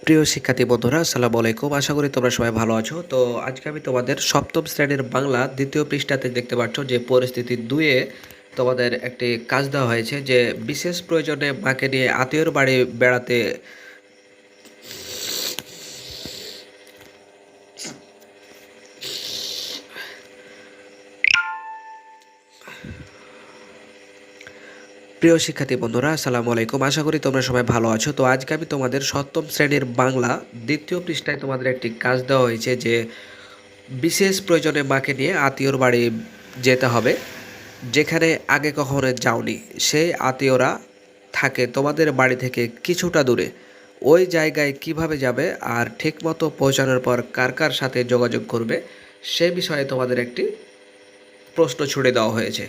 প্রিয় শিক্ষার্থী বন্ধুরা, আসসালামু আলাইকুম। আশা করি তোমরা সবাই ভালো আছো। তো আজকে আমি তোমাদের সপ্তম শ্রেণীর বাংলা দ্বিতীয় পৃষ্ঠাতে দেখতে পাচ্ছ যে পরিস্থিতি 2-এ তোমাদের একটি কাজ দেওয়া হয়েছে যে বিশেষ প্রয়োজনে মাকে নিয়ে আত্মীয়র বাড়ি বেড়াতে। প্রিয় শিক্ষার্থী বন্ধুরা, আসসালামু আলাইকুম। আশা করি তোমরা সবাই ভালো আছো। তো আজকে আমি তোমাদের সপ্তম শ্রেণীর বাংলা দ্বিতীয় পৃষ্ঠায় তোমাদের একটি কাজ দেওয়া হয়েছে যে বিশেষ প্রয়োজনে মাকে নিয়ে আত্মীয়র বাড়ি যেতে হবে, যেখানে আগে কখনো যাওনি। সেই আত্মীয়রা থাকে তোমাদের বাড়ি থেকে কিছুটা দূরে। ওই জায়গায় কিভাবে যাবে আর ঠিকমতো পৌঁছানোর পর কার কার সাথে যোগাযোগ করবে সে বিষয়ে তোমাদের একটি প্রশ্ন ছুড়ে দেওয়া হয়েছে।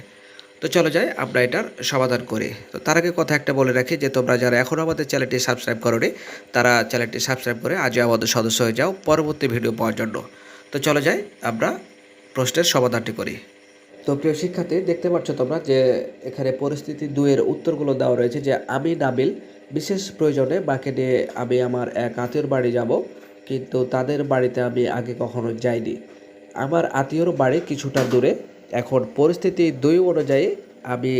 তো চলো যাই আমরা এটার সমাধান করি। তো তার আগে কথা একটা বলে রাখি যে তোমরা যারা এখনও আমাদের চ্যানেলটি সাবস্ক্রাইব করোনি তারা চ্যানেলটি সাবস্ক্রাইব করে আজই আমাদের সদস্য হয়ে যাও পরবর্তী ভিডিও পাওয়ার জন্য। তো চলো যাই আমরা প্রশ্নের সমাধানটি করি। তো প্রিয় শিক্ষার্থী, দেখতে পাচ্ছ তোমরা যে এখানে পরিস্থিতি 2-এর উত্তরগুলো দেওয়া রয়েছে যে আমি নাবিল বিশেষ প্রয়োজনে মাকে নিয়ে আমি আমার এক আত্মীয়র বাড়ি যাব, কিন্তু তাদের বাড়িতে আমি আগে কখনো যাইনি। আমার আত্মীয়র বাড়ি কিছুটা দূরে। এখন পরিস্থিতি 2 অনুযায়ী আমি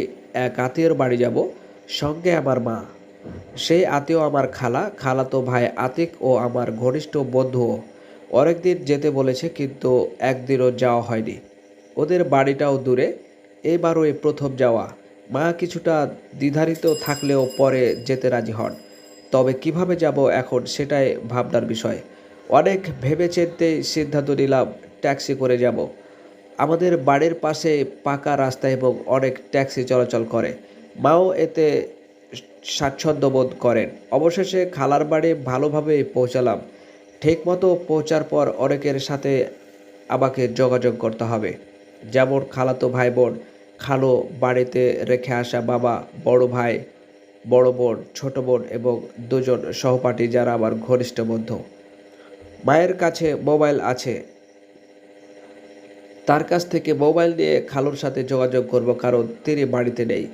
এক আত্মীয়র বাড়ি যাব, সঙ্গে আমার মা। সেই আত্মীয় আমার খালাতো ভাই আতিক ও আমার ঘনিষ্ঠ বন্ধুও। অনেকদিন যেতে বলেছে কিন্তু একদিনও যাওয়া হয়নি। ওদের বাড়িটাও দূরে, এইবারও এই প্রথম যাওয়া। মা কিছুটা দ্বিধান্বিত থাকলেও পরে যেতে রাজি হন। তবে কিভাবে যাব এখন সেটাই ভাবনার বিষয়। অনেক ভেবেচিন্তেই সিদ্ধান্ত নিলাম ট্যাক্সি করে যাব। আমাদের বাড়ির পাশে পাকা রাস্তা এবং অনেক ট্যাক্সি চলাচল করে। মাও এতে স্বাচ্ছন্দ্য বোধ করেন। অবশেষে খালার বাড়ি ভালোভাবেই পৌঁছালাম। ঠিকমতো পৌঁছার পর অনেকের সাথে আমাকে যোগাযোগ করতে হবে, যেমন খালাতো ভাই বোন, খালো, বাড়িতে রেখে আসা বাবা, বড় ভাই, বড় বোন, ছোট বোন এবং 2জন সহপাঠী যারা আমার ঘনিষ্ঠ বন্ধু। মায়ের কাছে মোবাইল আছে, তার কাছ থেকে মোবাইল নিয়ে খালুর সাথে যোগাযোগ করব, কারণ তিনি বাড়িতে নেই।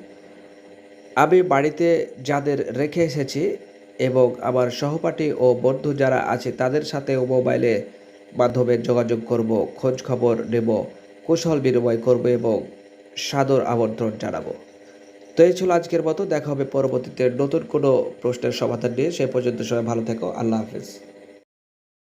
আমি বাড়িতে যাদের রেখে এসেছি এবং আমার সহপাঠী ও বন্ধু যারা আছে তাদের সাথেও মোবাইলে মাধ্যমে যোগাযোগ করব, খোঁজ খবর নেব, কুশল বিনিময় করব এবং সাদর আমন্ত্রণ জানাবো। তো এই ছিল আজকের মতো। দেখা হবে পরবর্তীতে নতুন কোনো প্রশ্নের সমাধান নিয়ে। সে পর্যন্ত সবাই ভালো থেকো। আল্লাহ হাফেজ।